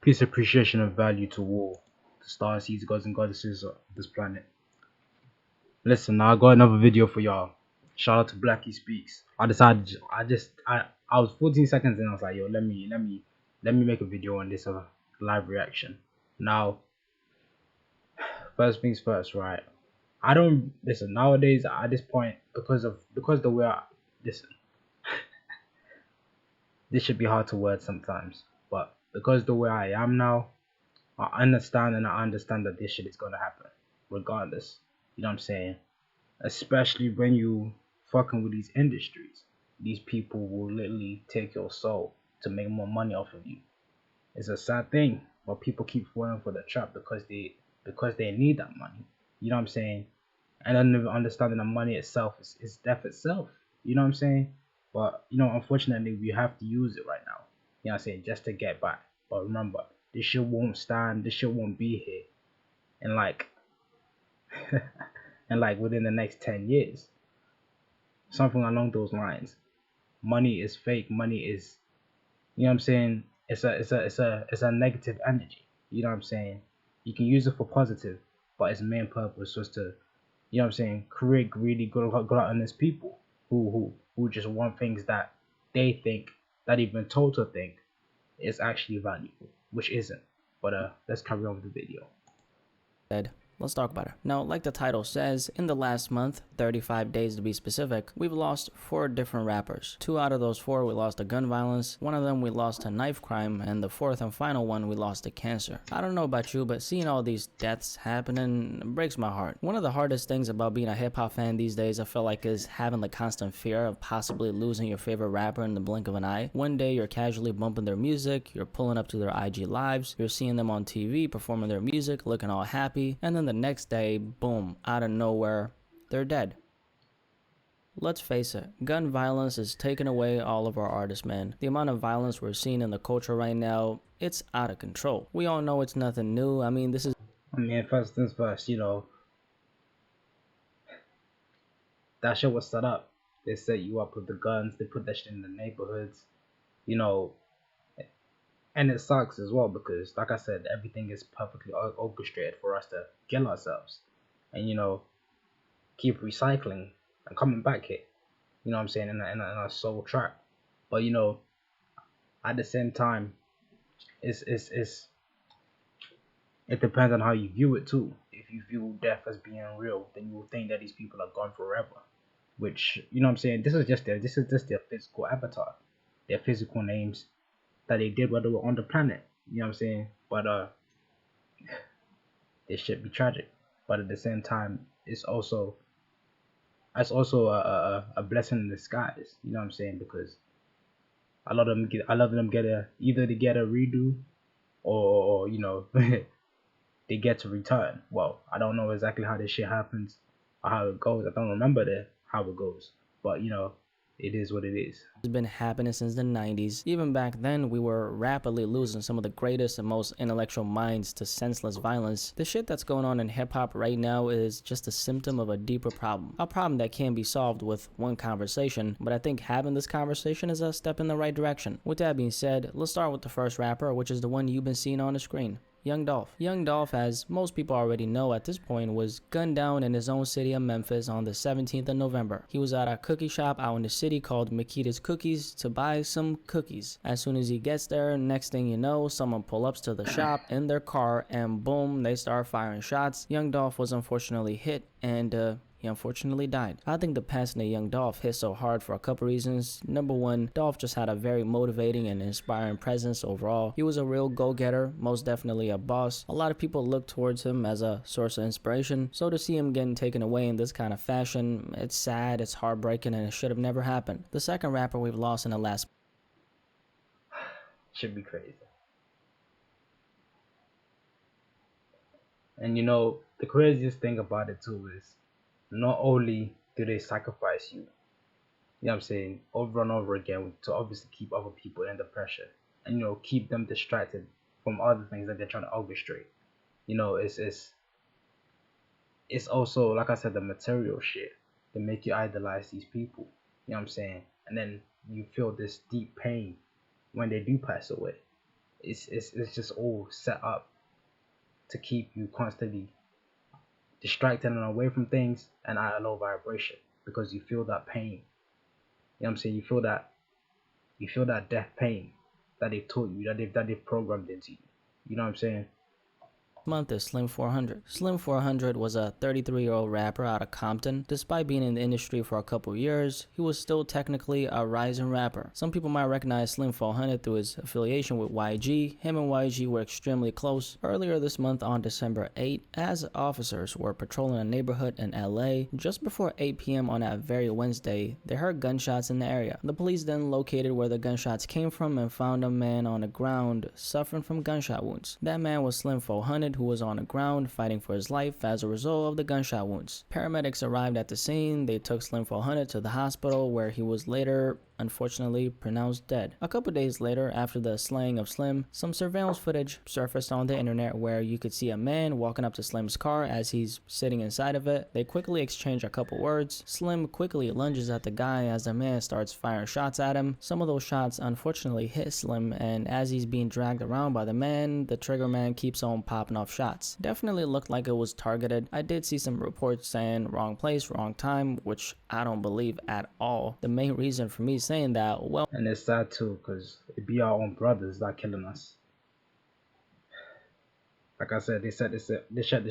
Peace, appreciation, and value to all the stars, seeds, gods, and goddesses of this planet. Listen, now I got another video for y'all. Shout out to Blackie Speaks. I was 14 seconds in. I was like, yo, let me make a video on this live reaction. Now, first things first, right? I don't listen nowadays at this point because the way listen, this should be hard to word sometimes, but because the way I am now, I understand that this shit is gonna happen, regardless. You know what I'm saying? Especially when you fucking with these industries. These people will literally take your soul to make more money off of you. It's a sad thing, but people keep falling for the trap because they need that money. You know what I'm saying? And then understanding that money itself is death itself. You know what I'm saying? But unfortunately, we have to use it right now. You know what I'm saying? Just to get back. But remember, this shit won't stand. This shit won't be here in like and like within the next 10 years, something along those lines. Money is fake. Money is, you know what I'm saying, it's a negative energy. You know what I'm saying? You can use it for positive, but its main purpose was to, you know what I'm saying, create greedy, gluttonous people who just want things that they think, that even told to think is actually valuable, which isn't. But let's carry on with the video. Said, let's talk about it. Now, like the title says, in the last month, 35 days to be specific, we've lost 4 different rappers. 2 out of those 4 we lost to gun violence, 1 of them we lost to knife crime, and the 4th and final one we lost to cancer. I don't know about you, but seeing all these deaths happening breaks my heart. One of the hardest things about being a hip-hop fan these days, I feel like, is having the constant fear of possibly losing your favorite rapper in the blink of an eye. One day you're casually bumping their music, you're pulling up to their IG lives, you're seeing them on TV performing their music, looking all happy, and then the next day, boom, out of nowhere, they're dead. Let's face it, gun violence is taking away all of our artists, man. The amount of violence we're seeing in the culture right now, it's out of control. We all know it's nothing new. I mean, this is... I mean, first things first, that shit was set up. They set you up with the guns. They put that shit in the neighborhoods. You know, and it sucks as well because, like I said, everything is perfectly orchestrated for us to kill ourselves, and keep recycling and coming back here. You know what I'm saying? In a soul trap. But at the same time, it's it depends on how you view it too. If you view death as being real, then you will think that these people are gone forever. Which, you know what I'm saying, this is just their physical avatar, their physical names that they did while they were on the planet. You know what I'm saying? But this should be tragic. But at the same time, it's also a blessing in disguise. You know what I'm saying? Because a lot of them get either they get a redo, or they get to return. Well, I don't know exactly how this shit happens or how it goes. I don't remember how it goes, but it is what it is. has been happening since the 90s. Even back then, we were rapidly losing some of the greatest and most intellectual minds to senseless violence. The shit that's going on in hip-hop right now is just a symptom of a deeper problem. A problem that can be solved with one conversation, but I think having this conversation is a step in the right direction. With that being said, let's start with the first rapper, which is the one you've been seeing on the screen. Young Dolph. Young Dolph, as most people already know at this point, was gunned down in his own city of Memphis on the 17th of November. He was at a cookie shop out in the city called Makita's Cookies to buy some cookies. As soon as he gets there, next thing you know, someone pull ups to the shop in their car and boom, they start firing shots. Young Dolph was unfortunately hit and he unfortunately died. I think the passing of Young Dolph hit so hard for a couple reasons. Number one, Dolph just had a very motivating and inspiring presence overall. He was a real go-getter, most definitely a boss. A lot of people look towards him as a source of inspiration, so to see him getting taken away in this kind of fashion, it's sad, it's heartbreaking, and it should have never happened. The second rapper we've lost in the last Should be crazy. And the craziest thing about it too is not only do they sacrifice you, know what I'm saying, over and over again to obviously keep other people in the pressure and keep them distracted from other things that they're trying to orchestrate. It's also, like I said, the material shit to make you idolize these people. You know what I'm saying? And then you feel this deep pain when they do pass away. It's just all set up to keep you constantly distracted and away from things and at a low vibration because you feel that pain. You know what I'm saying? You feel that death pain that they've taught you, that they've programmed into you. You know what I'm saying? Month is Slim 400. Slim 400 was a 33-year-old rapper out of Compton. Despite being in the industry for a couple years, he was still technically a rising rapper. Some people might recognize Slim 400 through his affiliation with YG. Him and YG were extremely close. Earlier this month on December 8, as officers were patrolling a neighborhood in LA, just before 8 p.m. on that very Wednesday, they heard gunshots in the area. The police then located where the gunshots came from and found a man on the ground suffering from gunshot wounds. That man was Slim 400, who was on the ground fighting for his life as a result of the gunshot wounds. Paramedics arrived at the scene. They took Slim 400 to the hospital where he was later unfortunately pronounced dead. A couple days later, after the slaying of Slim, some surveillance footage surfaced on the internet where you could see a man walking up to Slim's car as he's sitting inside of it. They quickly exchange a couple words. Slim quickly lunges at the guy as the man starts firing shots at him. Some of those shots unfortunately hit Slim, and as he's being dragged around by the man, the trigger man keeps on popping off shots. Definitely looked like it was targeted. I did see some reports saying wrong place, wrong time, which I don't believe at all. The main reason for me saying that, well, And it's sad too, because it be our own brothers that killing us. Like I said, they set this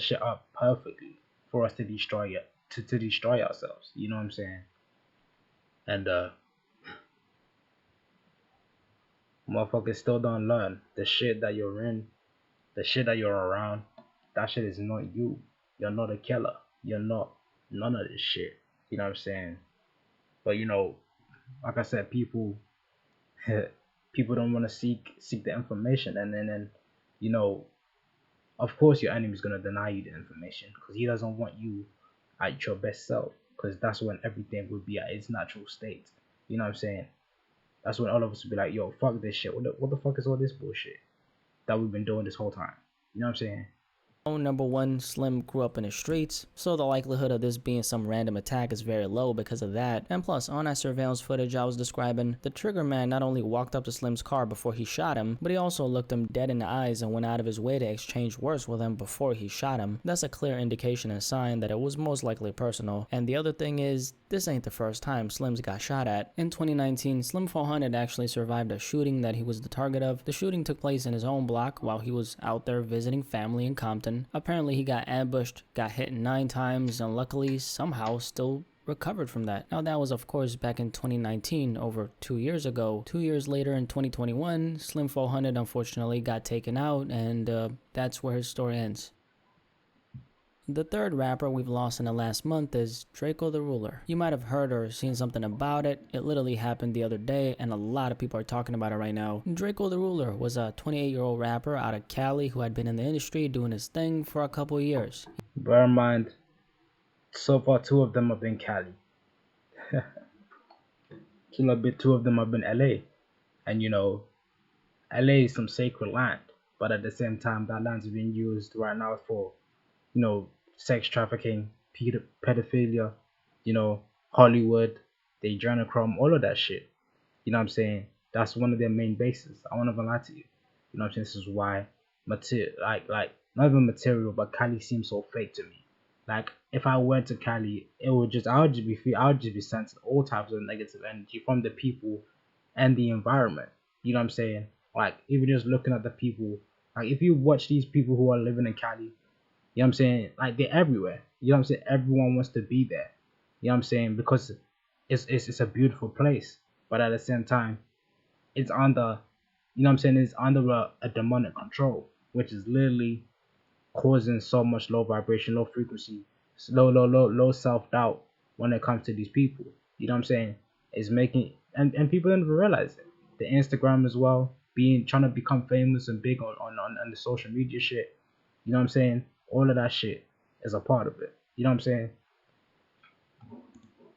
shit up perfectly for us to destroy it, to destroy ourselves. You know what I'm saying? And motherfuckers still don't learn the shit that you're in, the shit that you're around. That shit is not you. You're not a killer. You're not none of this shit. You know what I'm saying? But like I said, people don't want to seek the information, and then you know, of course your enemy's gonna deny you the information because he doesn't want you at your best self, because that's when everything would be at its natural state. You know what I'm saying? That's when all of us would be like, yo, fuck this shit. What the fuck is all this bullshit that we've been doing this whole time? You know what I'm saying? number one, Slim grew up in the streets, so the likelihood of this being some random attack is very low because of that. And plus, on that surveillance footage I was describing, the trigger man not only walked up to Slim's car before he shot him, but he also looked him dead in the eyes and went out of his way to exchange words with him before he shot him. That's a clear indication and sign that it was most likely personal. And the other thing is, this ain't the first time Slim's got shot at. In 2019, Slim 400 actually survived a shooting that he was the target of. The shooting took place in his own block while he was out there visiting family in Compton. Apparently he got ambushed, got hit 9 times, and luckily somehow still recovered from that. Now that was of course back in 2019, over 2 years ago. 2 years later in 2021, Slim 400 unfortunately got taken out, and that's where his story ends. The third rapper we've lost in the last month is Draco the Ruler. You might have heard or seen something about it. It literally happened the other day and a lot of people are talking about it right now. Draco the Ruler was a 28-year-old rapper out of Cali who had been in the industry doing his thing for a couple years. Bear in mind, so far 2 of them have been Cali. Two of them have been LA. And LA is some sacred land. But at the same time, that land's being used right now for, sex trafficking, pedophilia, Hollywood, the adrenochrome, all of that shit. You know what I'm saying? That's one of their main bases. I won't even lie to you. You know what I'm saying? This is why material, like not even material, but Cali seems so fake to me. Like if I went to Cali, I would just be sensing all types of negative energy from the people and the environment. You know what I'm saying? Like even just looking at the people, like if you watch these people who are living in Cali, you know what I'm saying? Like they're everywhere. You know what I'm saying? Everyone wants to be there. You know what I'm saying? Because it's a beautiful place. But at the same time, it's under it's under a demonic control, which is literally causing so much low vibration, low frequency, low self doubt when it comes to these people. You know what I'm saying? It's making and people don't even realize it. The Instagram as well, being trying to become famous and big on the social media shit. You know what I'm saying? All of that shit is a part of it. You know what I'm saying?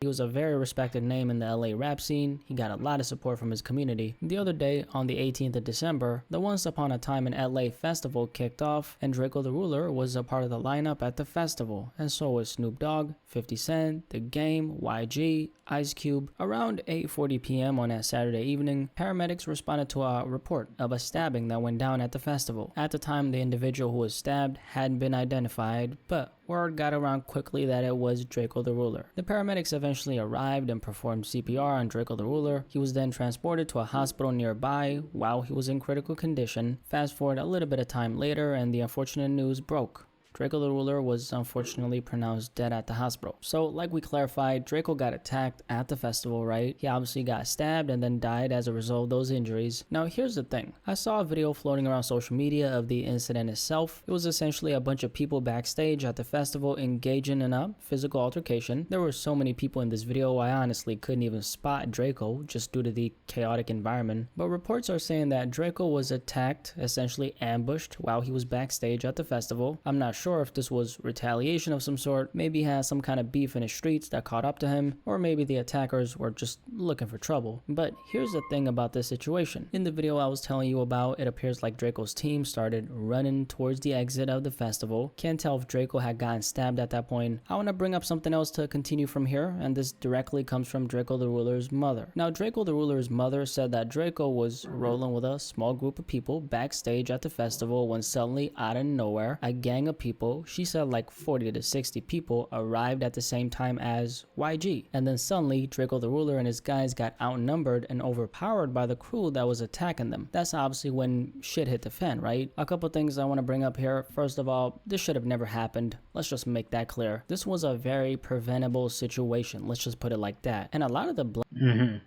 He was a very respected name in the LA rap scene. He got a lot of support from his community. The other day, on the 18th of December, the Once Upon a Time in LA festival kicked off, and Draco the Ruler was a part of the lineup at the festival, and so was Snoop Dogg, 50 Cent, The Game, YG, Ice Cube. Around 8:40 p.m. on that Saturday evening, paramedics responded to a report of a stabbing that went down at the festival. At the time, the individual who was stabbed hadn't been identified, but word got around quickly that it was Draco the Ruler. The paramedics eventually arrived and performed CPR on Draco the Ruler. He was then transported to a hospital nearby while he was in critical condition. Fast forward a little bit of time later, and the unfortunate news broke. Draco the Ruler was unfortunately pronounced dead at the hospital. So, like we clarified, Draco got attacked at the festival, right? He obviously got stabbed and then died as a result of those injuries. Now, here's the thing. I saw a video floating around social media of the incident itself. It was essentially a bunch of people backstage at the festival engaging in a physical altercation. There were so many people in this video, I honestly couldn't even spot Draco just due to the chaotic environment. But reports are saying that Draco was attacked, essentially ambushed, while he was backstage at the festival. I'm not sure if this was retaliation of some sort, maybe he has some kind of beef in the streets that caught up to him, or maybe the attackers were just looking for trouble. But here's the thing about this situation. In the video I was telling you about, it appears like Draco's team started running towards the exit of the festival. Can't tell if Draco had gotten stabbed at that point. I want to bring up something else to continue from here, and this directly comes from Draco the Ruler's mother. Now, Draco the Ruler's mother said that Draco was rolling with a small group of people backstage at the festival when suddenly, out of nowhere, a gang of people, she said like 40 to 60 people, arrived at the same time as YG. And then suddenly, Draco the Ruler and his guys got outnumbered and overpowered by the crew that was attacking them. That's obviously when shit hit the fan, right? A couple things I want to bring up here. First of all, this should have never happened. Let's just make that clear. This was a very preventable situation. Let's just put it like that. And a lot of the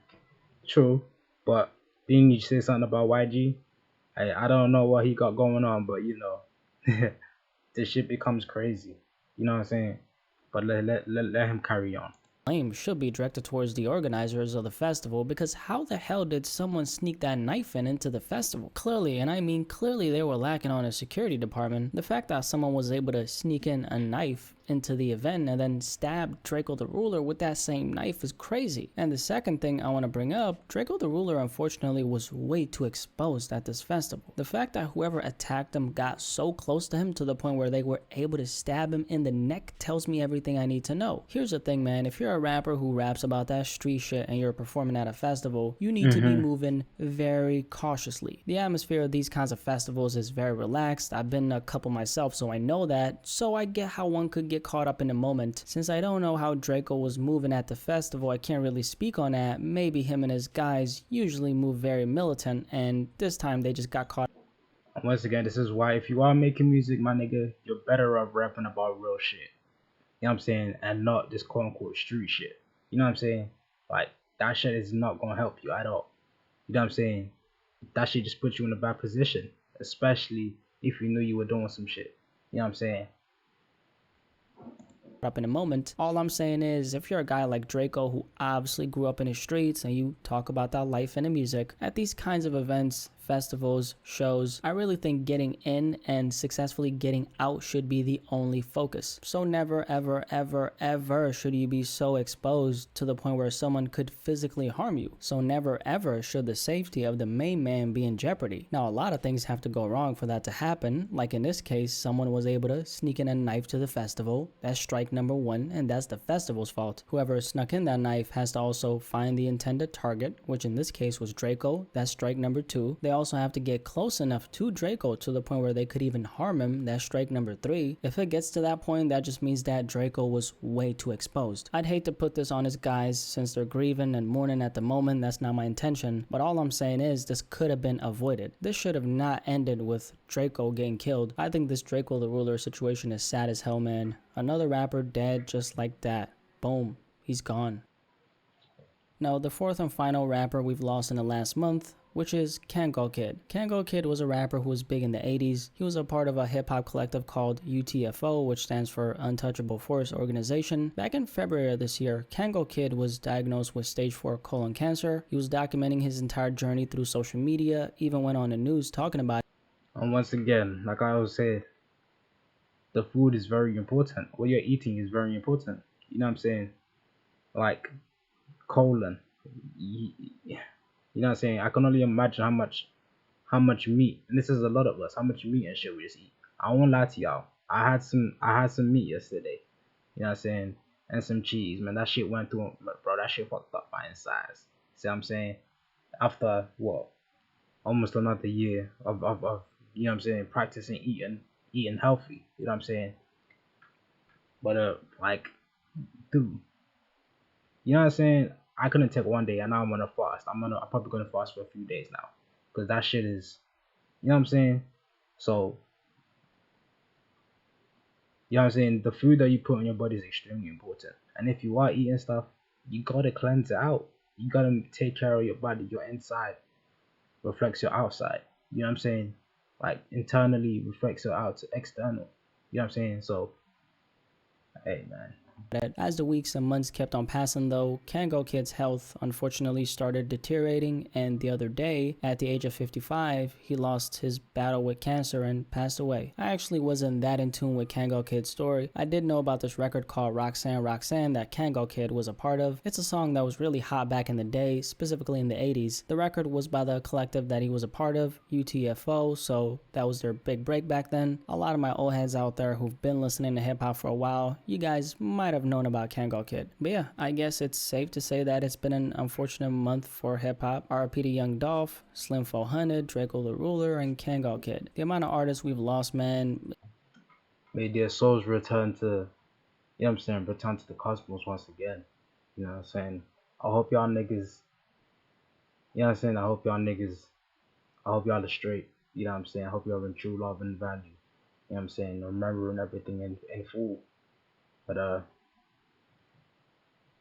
True, but being you say something about YG, I don't know what he got going on, but this shit becomes crazy. You know what I'm saying? But let him carry on. blame should be directed towards the organizers of the festival, because how the hell did someone sneak that knife into the festival? Clearly, and I mean clearly, they were lacking on a security department. The fact that someone was able to sneak in a knife into the event and then stab Draco the Ruler with that same knife is crazy. And the second thing I want to bring up, Draco the Ruler unfortunately was way too exposed at this festival. The fact that whoever attacked him got so close to him to the point where they were able to stab him in the neck tells me everything I need to know. Here's the thing, man, if you're a rapper who raps about that street shit and you're performing at a festival, you need to be moving very cautiously. The atmosphere of these kinds of festivals is very relaxed. I've been a couple myself, so I know that. So I get how one could get caught up in the moment. Since I don't know how Draco was moving at the festival, I can't really speak on that. Maybe him and his guys usually move very militant, and this time they just got caught. Once again, this is why if you are making music, my nigga, you're better off rapping about real shit. You know what I'm saying? And not this quote unquote street shit. You know what I'm saying? Like, that shit is not gonna help you at all. You know what I'm saying? That shit just puts you in a bad position. Especially if you knew you were doing some shit. You know what I'm saying? Up in a moment. All I'm saying is, if you're a guy like Draco who obviously grew up in the streets and you talk about that life and the music, at these kinds of events, festivals, shows, I really think getting in and successfully getting out should be the only focus. So never, ever, ever, ever should you be so exposed to the point where someone could physically harm you. So never, ever should the safety of the main man be in jeopardy. Now, a lot of things have to go wrong for that to happen. Like in this case, someone was able to sneak in a knife to the festival. That's strike number one, and that's the festival's fault. Whoever snuck in that knife has to also find the intended target, which in this case was Draco. That's strike number two. They also have to get close enough to Draco to the point where they could even harm him. That's strike number three. If it gets to that point, that just means that Draco was way too exposed. I'd hate to put this on his guys since they're grieving and mourning at the moment. That's not my intention, but all I'm saying is this could have been avoided. This should have not ended with Draco getting killed. I think this Draco the Ruler situation is sad as hell, man. Another rapper dead just like that. Boom, he's gone. Now, the fourth and final rapper we've lost in the last month, which is Kango Kid. Kango Kid was a rapper who was big in the 80s. He was a part of a hip-hop collective called UTFO, which stands for Untouchable Force Organization. Back in February of this year, Kango Kid was diagnosed with stage 4 colon cancer. He was documenting his entire journey through social media, even went on the news talking about it. And once again, like I always say, the food is very important. What you're eating is very important. You know what I'm saying? like colon. You know what I'm saying? I can only imagine how much meat, and this is a lot of us, how much meat and shit we just eat. I won't lie to y'all. I had some meat yesterday. You know what I'm saying? And some cheese, man. That shit went through, bro. That shit fucked up my insides. See what I'm saying? After what, almost another year of you know what I'm saying, practicing eating healthy. You know what I'm saying? But like, dude, you know what I'm saying? I couldn't take one day, and now I'm gonna fast. I'm probably gonna fast for a few days now, cause that shit is, you know what I'm saying? So, you know what I'm saying? The food that you put in your body is extremely important. And if you are eating stuff, you gotta cleanse it out. You gotta take care of your body. Your inside reflects your outside. You know what I'm saying? Like internally reflects your out external. You know what I'm saying? So, hey man. As the weeks and months kept on passing though, Kango Kid's health unfortunately started deteriorating, and the other day, at the age of 55, he lost his battle with cancer and passed away. I actually wasn't that in tune with Kango Kid's story. I did know about this record called Roxanne Roxanne that Kango Kid was a part of. It's a song that was really hot back in the day, specifically in the 80s. The record was by the collective that he was a part of, UTFO, so that was their big break back then. A lot of my old heads out there who've been listening to hip hop for a while, you guys might have known about Kango Kid. But yeah, I guess it's safe to say that it's been an unfortunate month for hip hop. RIP to Young Dolph, Slim 400, Draco the Ruler, and Kango Kid. The amount of artists we've lost, man. May their souls return to, you know what I'm saying, return to the cosmos once again. You know what I'm saying? I hope y'all niggas, you know what I'm saying? I hope y'all are straight. You know what I'm saying? I hope y'all in true love and value. You know what I'm saying? Remembering everything in full. But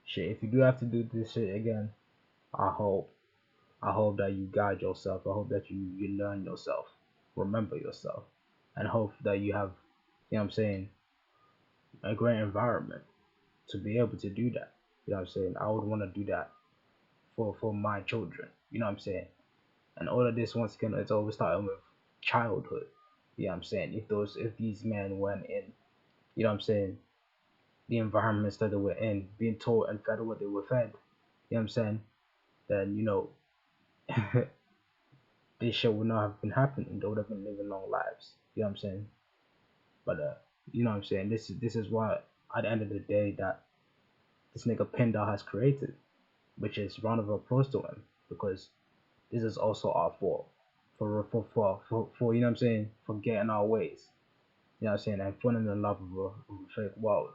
shit, if you do have to do this shit again, I hope I hope that you guide yourself. I hope that you learn yourself, remember yourself, and hope that you have, you know what I'm saying, a great environment to be able to do that. You know what I'm saying? I would want to do that for my children. You know what I'm saying? And all of this once again, it's always starting with childhood. You know what I'm saying? If these men went in, you know what I'm saying, the environments that they were in, being taught and fed what they were fed, you know what I'm saying, then this shit would not have been happening. They would have been living long lives. You know what I'm saying? But you know what I'm saying? This is what at the end of the day that this nigga Pindar has created, which is round of applause to him, because this is also our fault for you know what I'm saying, for getting our ways. You know what I'm saying? And falling in love with a fake world.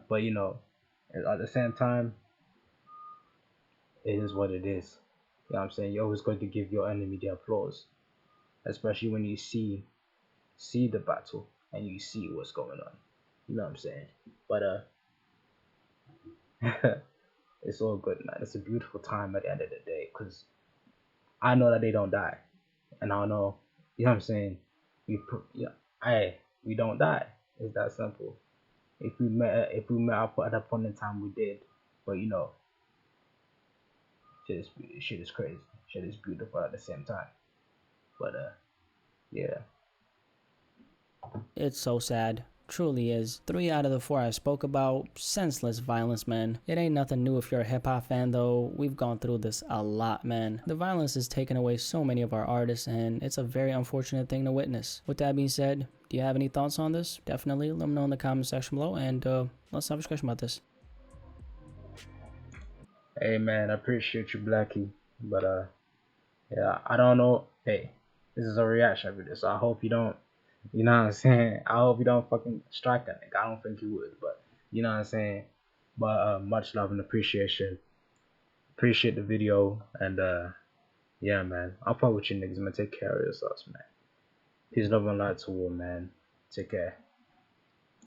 But at the same time, it is what it is. You know what I'm saying? You're always going to give your enemy the applause, especially when you see the battle and you see what's going on. You know what I'm saying? But it's all good, man. It's a beautiful time at the end of the day, because I know that they don't die, and I know, you know what I'm saying. We don't die. It's that simple. If we met up at that point in time, we did. But shit is crazy. Shit is beautiful at the same time. But yeah. It's so sad. Truly is. 3 out of the 4 I spoke about, senseless violence, man. It ain't nothing new if you're a hip hop fan though. We've gone through this a lot, man. The violence has taken away so many of our artists, and it's a very unfortunate thing to witness. With that being said, do you have any thoughts on this? Definitely let me know in the comment section below, and let's have a discussion about this. Hey man, I appreciate you, Blackie. But yeah, I don't know. Hey, this is a reaction video, so I hope you don't. You know what I'm saying? I hope you don't fucking strike that nigga. I don't think you would, but you know what I'm saying. But much love and appreciation. Appreciate the video, and yeah, man. I'll fuck with you niggas, man. Take care of yourselves, man. Peace, love, and light to all, man. Take care.